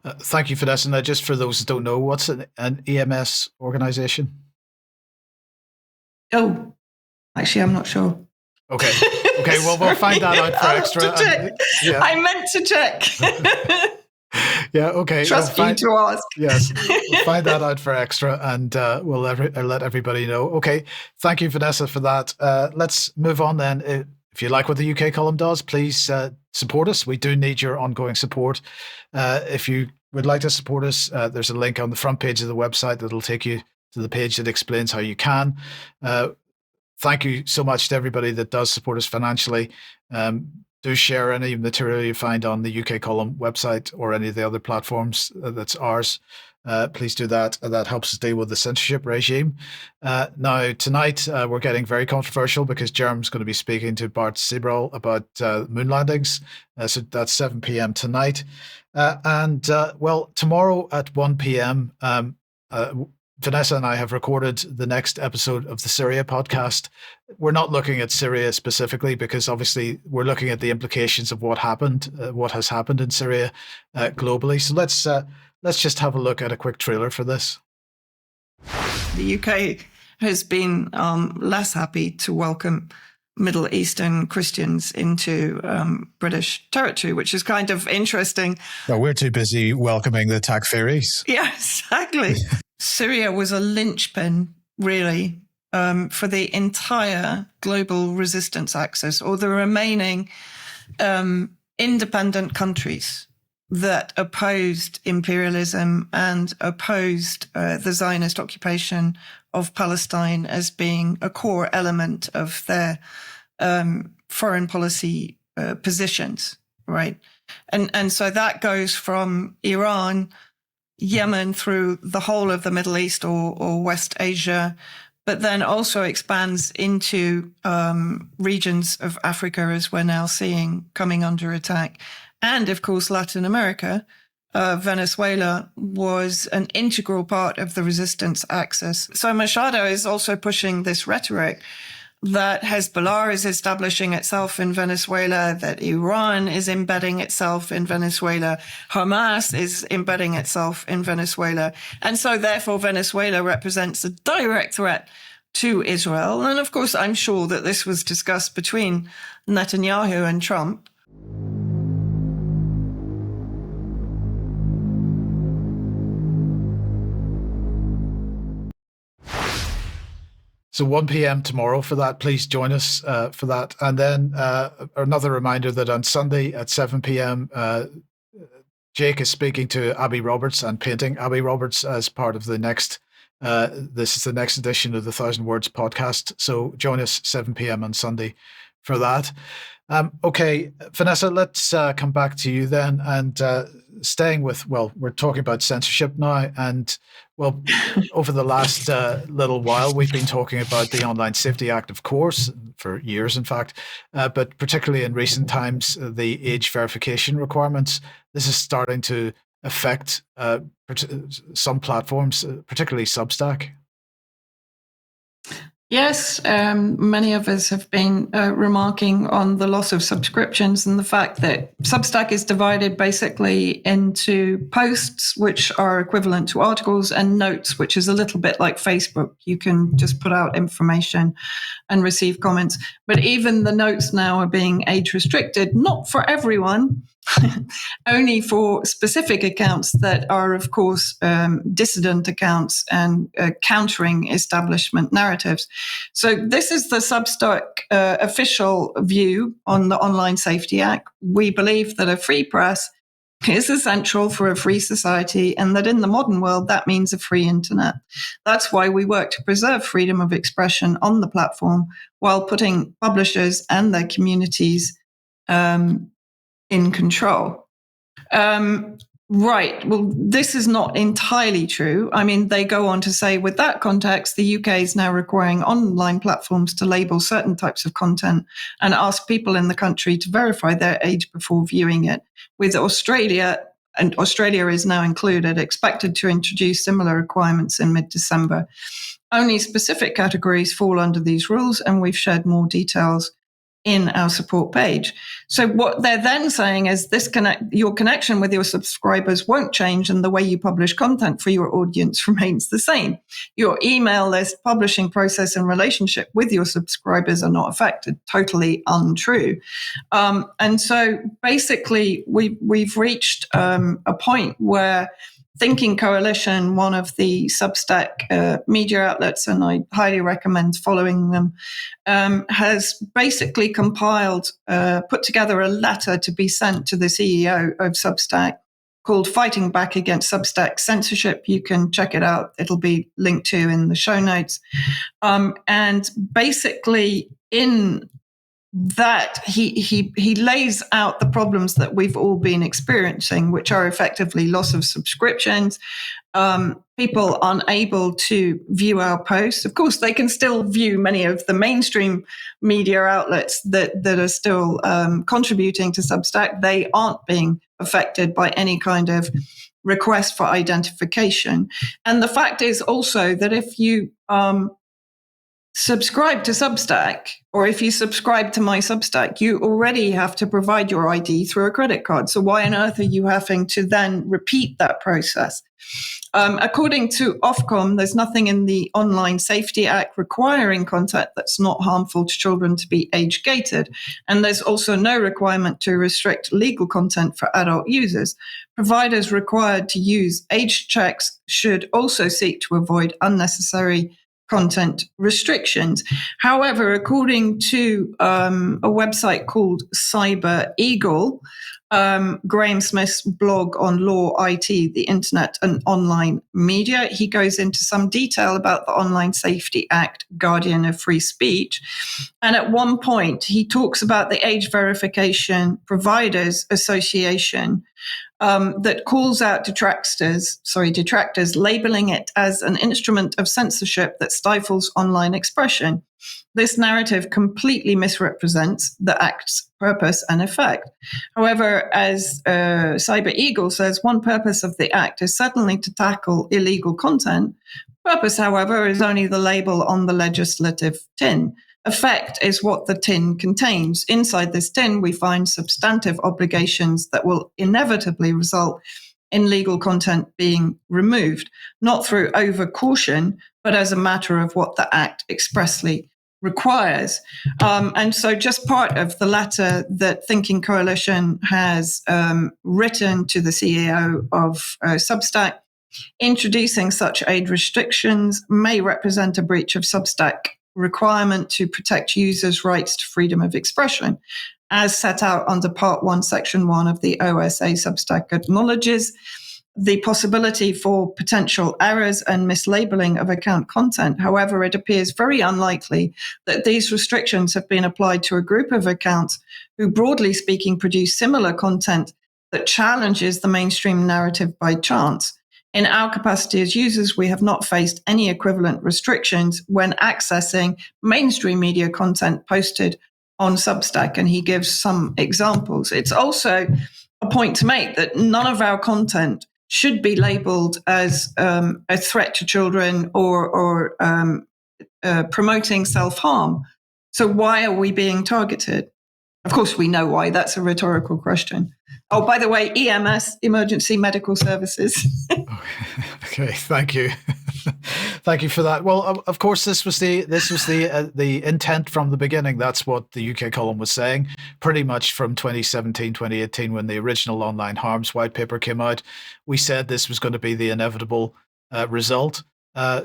Thank you, Vanessa. Now, just for those who don't know, what's an EMS organization? Oh, actually, I'm not sure. Okay. Well, we'll find that out for extra. Yeah. I meant to check. Yeah. Okay. Trust you to ask. Yes, we'll find that out for extra, and we'll let everybody know. Okay. Thank you, Vanessa, for that. Let's move on then. If you like what the UK column does, please support us. We do need your ongoing support. If you would like to support us, there's a link on the front page of the website that'll take you to the page that explains how you can. Thank you so much to everybody that does support us financially. Do share any material you find on the UK column website or any of the other platforms that's ours. Please do that. That helps us deal with the censorship regime. Now, tonight, we're getting very controversial because Jerem's going to be speaking to Bart Sibrel about moon landings. So that's 7 p.m. tonight. Well, tomorrow at 1 p.m., Vanessa and I have recorded the next episode of the Syria podcast. We're not looking at Syria specifically because obviously we're looking at the implications of what has happened in Syria globally. So let's just have a look at a quick trailer for this. The UK has been less happy to welcome Middle Eastern Christians into British territory, which is kind of interesting. Well, we're too busy welcoming the Takfiris. Yeah, exactly. Syria was a linchpin, really, for the entire global resistance axis, or the remaining independent countries that opposed imperialism and opposed the Zionist occupation of Palestine as being a core element of their foreign policy positions, right? And so that goes from Iran, Yemen, through the whole of the Middle East or West Asia, but then also expands into regions of Africa, as we're now seeing coming under attack. And of course, Latin America. Venezuela was an integral part of the resistance axis. So Machado is also pushing this rhetoric that Hezbollah is establishing itself in Venezuela, that Iran is embedding itself in Venezuela, Hamas is embedding itself in Venezuela. And so therefore Venezuela represents a direct threat to Israel. And of course, I'm sure that this was discussed between Netanyahu and Trump. So 1 p.m. tomorrow for that. Please join us for that. And then another reminder that on Sunday at 7 p.m., Jake is speaking to Abby Roberts and painting Abby Roberts as part of the next, this is the next edition of the 1,000 Words podcast. So join us 7 p.m. on Sunday for that. Okay, Vanessa, let's come back to you then. And staying with, well, we're talking about censorship now. And, well, over the last little while, we've been talking about the Online Safety Act, of course, for years, in fact, but particularly in recent times, the age verification requirements. This is starting to affect some platforms, particularly Substack. Yes, many of us have been remarking on the loss of subscriptions and the fact that Substack is divided basically into posts, which are equivalent to articles, and notes, which is a little bit like Facebook. You can just put out information and receive comments. But even the notes now are being age restricted, not for everyone, only for specific accounts that are, of course, dissident accounts and countering establishment narratives. So this is the Substack official view on the Online Safety Act. We believe that a free press is essential for a free society, and that in the modern world, that means a free internet. That's why we work to preserve freedom of expression on the platform while putting publishers and their communities in control. Right. Well, this is not entirely true. I mean, they go on to say, with that context, the UK is now requiring online platforms to label certain types of content and ask people in the country to verify their age before viewing it. With Australia, and Australia is now included, expected to introduce similar requirements in mid-December. Only specific categories fall under these rules, and we've shared more details in our support page. So what they're then saying is your connection with your subscribers won't change, and the way you publish content for your audience remains the same. Your email list, publishing process, and relationship with your subscribers are not affected. Totally untrue. And so basically we've reached a point where Thinking Coalition, one of the Substack media outlets, and I highly recommend following them, has basically compiled, put together a letter to be sent to the CEO of Substack called Fighting Back Against Substack Censorship. You can check it out. It'll be linked to in the show notes. And basically in that he lays out the problems that we've all been experiencing, which are effectively loss of subscriptions, people unable to view our posts. Of course, they can still view many of the mainstream media outlets that are still contributing to Substack. They aren't being affected by any kind of request for identification. And the fact is also that if you subscribe to Substack, or if you subscribe to my Substack, you already have to provide your ID through a credit card. So why on earth are you having to then repeat that process? According to Ofcom, there's nothing in the Online Safety Act requiring content that's not harmful to children to be age-gated. And there's also no requirement to restrict legal content for adult users. Providers required to use age checks should also seek to avoid unnecessary content restrictions. However, according to a website called Cyber Eagle, Graham Smith's blog on Law, IT, the Internet and Online Media, he goes into some detail about the Online Safety Act, guardian of free speech. And at one point, he talks about the Age Verification Providers Association that calls out detractors, labeling it as an instrument of censorship that stifles online expression. This narrative completely misrepresents the Act's purpose and effect. However, as Cyber Eagle says, one purpose of the Act is certainly to tackle illegal content. Purpose, however, is only the label on the legislative tin. Effect is what the tin contains. Inside this tin, we find substantive obligations that will inevitably result in legal content being removed, not through over-caution, but as a matter of what the Act expressly requires. And so just part of the letter that Thinking Coalition has written to the CEO of Substack, introducing such age restrictions may represent a breach of Substack requirement to protect users' rights to freedom of expression, as set out under Part 1, Section 1 of the OSA. Substack acknowledges the possibility for potential errors and mislabeling of account content. However, it appears very unlikely that these restrictions have been applied to a group of accounts who, broadly speaking, produce similar content that challenges the mainstream narrative by chance. In our capacity as users, we have not faced any equivalent restrictions when accessing mainstream media content posted on Substack, and he gives some examples. It's also a point to make that none of our content should be labeled as a threat to children or promoting self-harm. So why are we being targeted? Of course, we know why. That's a rhetorical question. Oh, by the way, EMS, emergency medical services. Okay, thank you. Thank you for that. Well, of course, this was the intent from the beginning. That's what the UK column was saying, pretty much from 2017, 2018, when the original online harms white paper came out. We said this was going to be the inevitable result.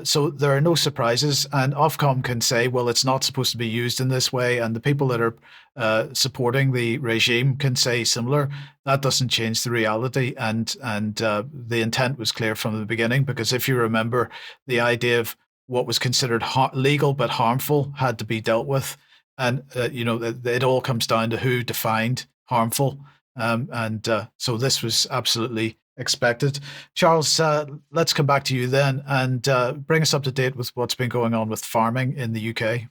So there are no surprises, and Ofcom can say, well, it's not supposed to be used in this way, and the people that are supporting the regime can say similar. That doesn't change the reality, and the intent was clear from the beginning, because if you remember, the idea of what was considered legal but harmful had to be dealt with, and it all comes down to who defined harmful, so this was absolutely expected. Charles, let's come back to you then and bring us up to date with what's been going on with farming in the UK.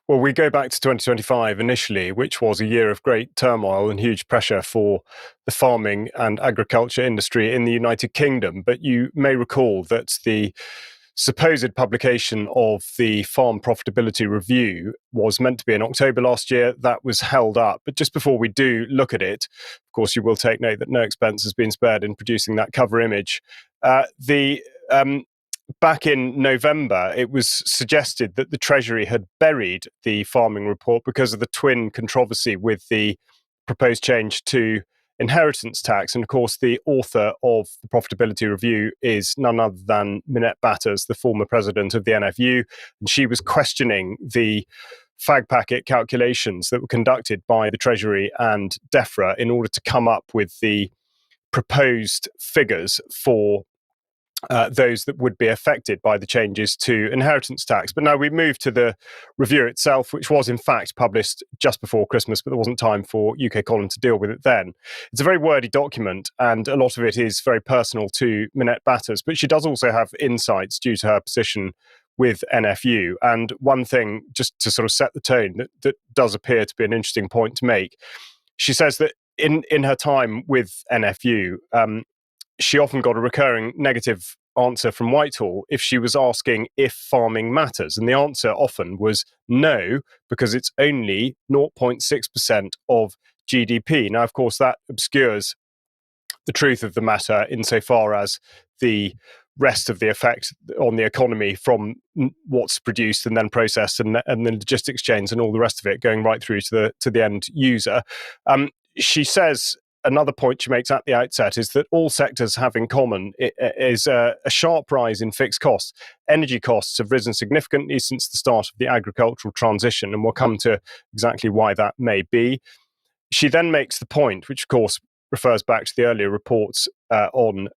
Well, we go back to 2025 initially, which was a year of great turmoil and huge pressure for the farming and agriculture industry in the United Kingdom. But you may recall that the supposed publication of the Farm Profitability Review was meant to be in October last year. That was held up. But just before we do look at it, of course, you will take note that no expense has been spared in producing that cover image. Back in November, it was suggested that the Treasury had buried the farming report because of the twin controversy with the proposed change to inheritance tax. And of course, the author of the Profitability Review is none other than Minette Batters, the former president of the NFU. And she was questioning the fag packet calculations that were conducted by the Treasury and DEFRA in order to come up with the proposed figures for those that would be affected by the changes to inheritance tax. But now we move to the review itself, which was in fact published just before Christmas, but there wasn't time for UK Column to deal with it then. It's a very wordy document, and a lot of it is very personal to Minette Batters, but she does also have insights due to her position with NFU. And one thing, just to sort of set the tone, that does appear to be an interesting point to make, she says that in her time with NFU, she often got a recurring negative answer from Whitehall if she was asking if farming matters. And the answer often was no, because it's only 0.6% of GDP. Now, of course, that obscures the truth of the matter insofar as the rest of the effect on the economy from what's produced and then processed and the logistics chains and all the rest of it going right through to the end user. She says, another point she makes at the outset is that all sectors have in common is a sharp rise in fixed costs. Energy costs have risen significantly since the start of the agricultural transition, and we'll come to exactly why that may be. She then makes the point, which of course refers back to the earlier reports on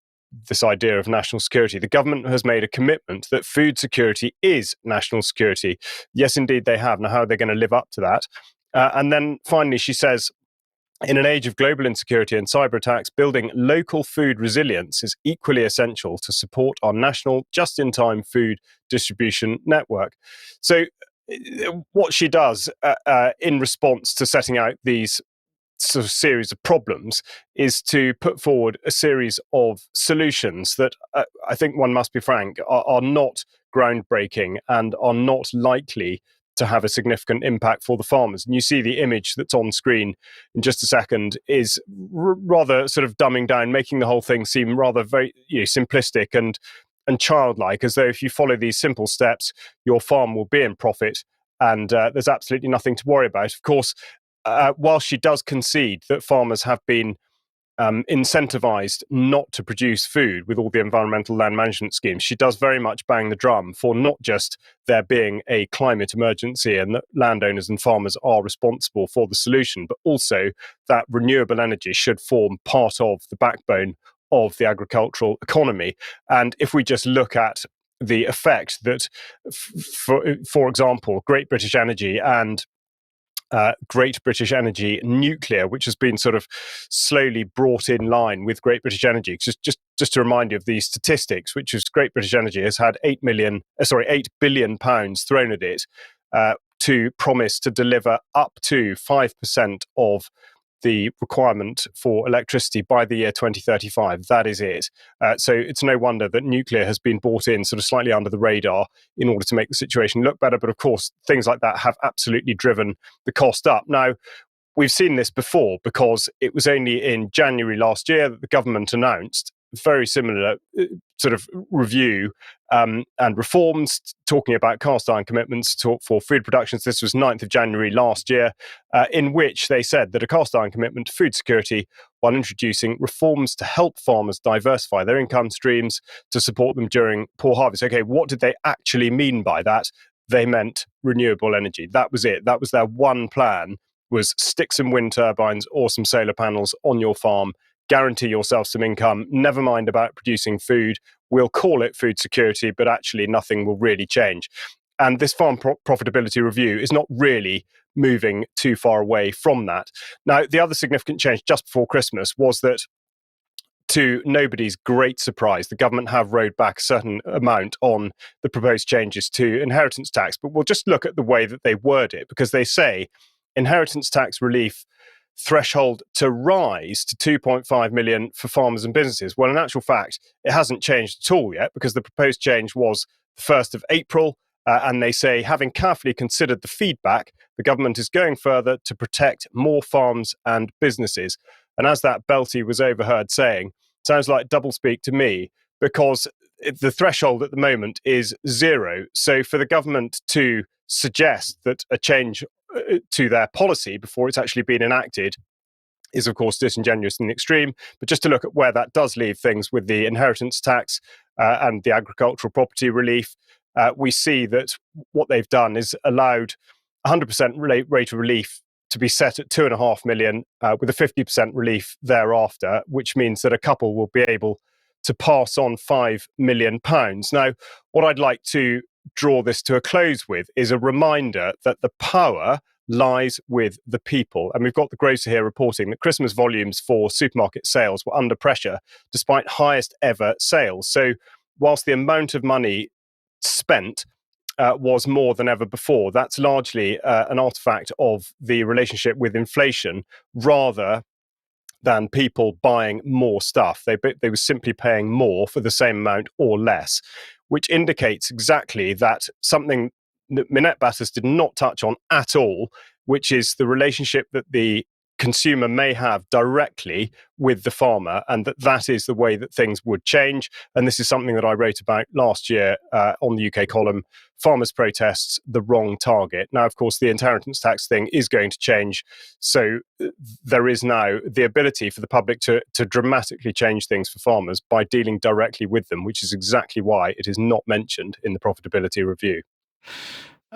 this idea of national security. The government has made a commitment that food security is national security. Yes, indeed, they have. Now, how are they going to live up to that? And then finally, she says, in an age of global insecurity and cyber attacks, building local food resilience is equally essential to support our national just-in-time food distribution network. So what she does in response to setting out these sort of series of problems is to put forward a series of solutions that I think one must be frank are not groundbreaking and are not likely to have a significant impact for the farmers. And you see the image that's on screen in just a second is rather sort of dumbing down, making the whole thing seem rather very simplistic and childlike, as though if you follow these simple steps, your farm will be in profit and there's absolutely nothing to worry about. Of course, while she does concede that farmers have been incentivized not to produce food with all the environmental land management schemes, she does very much bang the drum for not just there being a climate emergency and that landowners and farmers are responsible for the solution, but also that renewable energy should form part of the backbone of the agricultural economy. And if we just look at the effect that, for example, Great British Energy and Great British Energy Nuclear, which has been sort of slowly brought in line with Great British Energy. Just to remind you of these statistics, which is Great British Energy has had £8 billion thrown at it to promise to deliver up to 5% of the requirement for electricity by the year 2035. That is it. So it's no wonder that nuclear has been brought in sort of slightly under the radar in order to make the situation look better. But of course, things like that have absolutely driven the cost up. Now, we've seen this before because it was only in January last year that the government announced very similar sort of review and reforms, talking about cast iron commitments for food productions. This was 9th of January last year, in which they said that a cast iron commitment to food security while introducing reforms to help farmers diversify their income streams to support them during poor harvest. Okay, what did they actually mean by that? They meant renewable energy. That was it. That was their one plan, was stick some wind turbines or some solar panels on your farm, guarantee yourself some income, never mind about producing food. We'll call it food security, but actually nothing will really change. And this farm profitability review is not really moving too far away from that. Now, the other significant change just before Christmas was that, to nobody's great surprise, the government have rolled back a certain amount on the proposed changes to inheritance tax. But we'll just look at the way that they word it, because they say inheritance tax relief threshold to rise to 2.5 million for farmers and businesses. Well, in actual fact, it hasn't changed at all yet, because the proposed change was the 1st of April. And they say, having carefully considered the feedback, the government is going further to protect more farms and businesses. And as that Beeley was overheard saying, sounds like doublespeak to me, because the threshold at the moment is 0. So for the government to suggest that a change to their policy before it's actually been enacted is, of course, disingenuous in the extreme. But just to look at where that does leave things with the inheritance tax and the agricultural property relief, we see that what they've done is allowed 100% rate of relief to be set at 2.5 million with a 50% relief thereafter, which means that a couple will be able to pass on £5 million. Now, what I'd like to draw this to a close with is a reminder that the power lies with the people. And we've got the grocer here reporting that Christmas volumes for supermarket sales were under pressure despite highest ever sales. So whilst the amount of money spent was more than ever before, that's largely an artifact of the relationship with inflation rather than people buying more stuff. They were simply paying more for the same amount or less, which indicates exactly that something that Minette Batters did not touch on at all, which is the relationship that the consumer may have directly with the farmer, and that is the way that things would change. And this is something that I wrote about last year on the UK column, Farmers' Protests, the Wrong Target. Now, of course, the inheritance tax thing is going to change. So there is now the ability for the public to dramatically change things for farmers by dealing directly with them, which is exactly why it is not mentioned in the profitability review.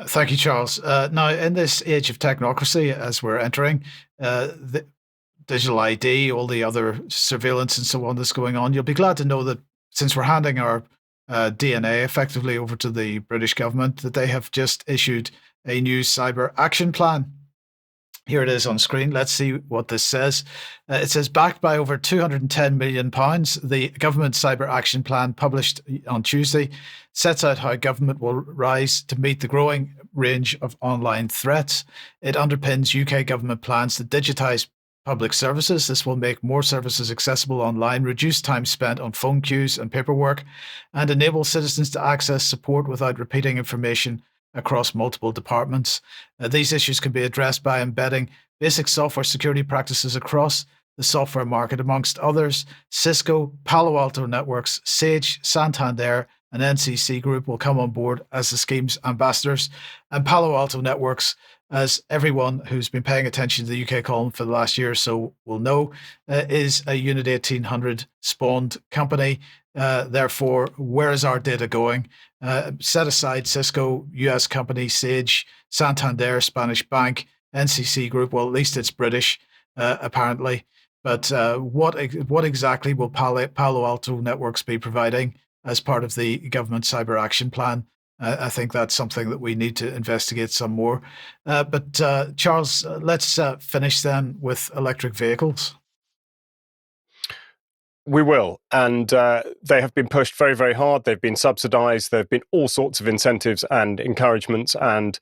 Thank you, Charles. Now, in this age of technocracy, as we're entering, the digital ID, all the other surveillance and so on that's going on, you'll be glad to know that since we're handing our DNA effectively over to the British government, that they have just issued a new cyber action plan. Here it is on screen. Let's see what this says. It says, backed by over £210 million, the government cyber action plan published on Tuesday sets out how government will rise to meet the growing range of online threats. It underpins UK government plans to digitise public services. This will make more services accessible online, reduce time spent on phone queues and paperwork, and enable citizens to access support without repeating information across multiple departments. These issues can be addressed by embedding basic software security practices across the software market. Amongst others, Cisco, Palo Alto Networks, Sage, Santander, and NCC Group will come on board as the scheme's ambassadors. And Palo Alto Networks, as everyone who's been paying attention to the UK column for the last year or so will know, is a Unit 1800 spawned company. Therefore, where is our data going? Set aside Cisco, US company, Sage, Santander, Spanish bank, NCC Group. Well, at least it's British, apparently. But what exactly will Palo Alto Networks be providing as part of the government cyber action plan? I think that's something that we need to investigate some more. But Charles, let's finish then with electric vehicles. We will. And they have been pushed very, very hard. They've been subsidised. There have been all sorts of incentives and encouragements. And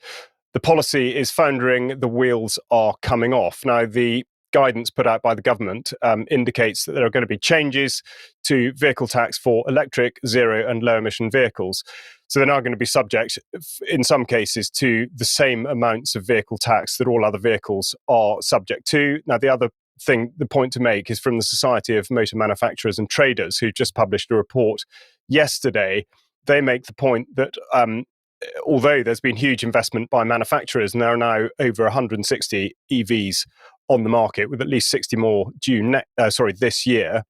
the policy is foundering. The wheels are coming off. Now, the guidance put out by the government indicates that there are going to be changes to vehicle tax for electric, zero and low emission vehicles. So they're now going to be subject, in some cases, to the same amounts of vehicle tax that all other vehicles are subject to. Now, the point to make is from the Society of Motor Manufacturers and Traders, who just published a report yesterday. They make the point that although there's been huge investment by manufacturers, and there are now over 160 EVs on the market, with at least 60 more due this year,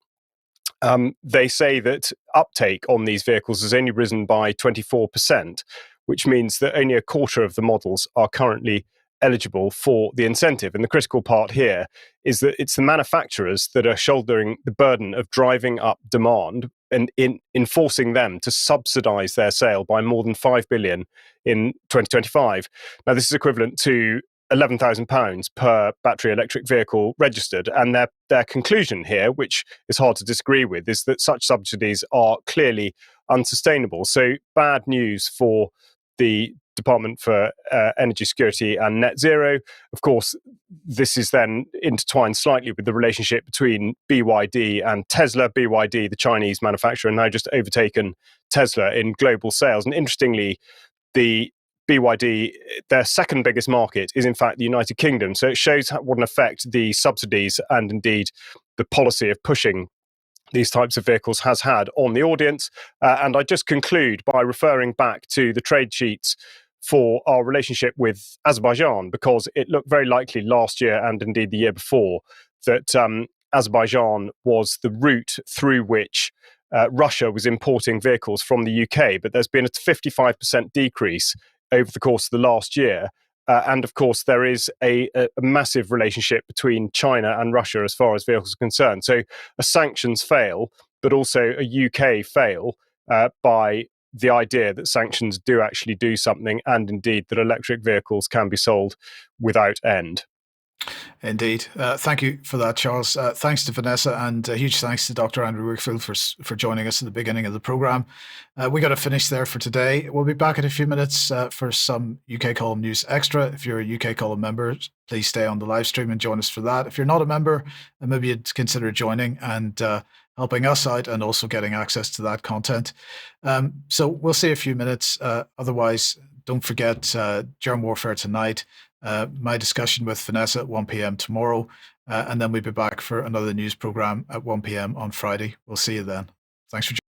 they say that uptake on these vehicles has only risen by 24%, which means that only a quarter of the models are currently eligible for the incentive. And the critical part here is that it's the manufacturers that are shouldering the burden of driving up demand and enforcing them to subsidize their sale by more than 5 billion in 2025. Now, this is equivalent to £11,000 per battery electric vehicle registered. And their conclusion here, which is hard to disagree with, is that such subsidies are clearly unsustainable. So bad news for the Department for Energy Security and Net Zero. Of course, this is then intertwined slightly with the relationship between BYD and Tesla. BYD, the Chinese manufacturer, now just overtaken Tesla in global sales. And interestingly, the BYD, their second biggest market is in fact the United Kingdom. So it shows what an effect the subsidies and indeed the policy of pushing these types of vehicles has had on the audience. And I just conclude by referring back to the trade sheets for our relationship with Azerbaijan, because it looked very likely last year and indeed the year before that Azerbaijan was the route through which Russia was importing vehicles from the UK. But there's been a 55% decrease over the course of the last year. And of course, there is a massive relationship between China and Russia as far as vehicles are concerned. So a sanctions fail, but also a UK fail by the idea that sanctions do actually do something, and indeed that electric vehicles can be sold without end. Indeed. Thank you for that, Charles. Thanks to Vanessa, and a huge thanks to Dr. Andrew Wakefield for joining us at the beginning of the programme. We got to finish there for today. We'll be back in a few minutes for some UK Column News Extra. If you're a UK Column member, please stay on the live stream and join us for that. If you're not a member, maybe you'd consider joining and helping us out and also getting access to that content. So we'll see a few minutes. Otherwise, don't forget Germ Warfare Tonight. My discussion with Vanessa at 1 p.m. tomorrow, and then we'll be back for another news program at 1 p.m. on Friday. We'll see you then. Thanks for joining.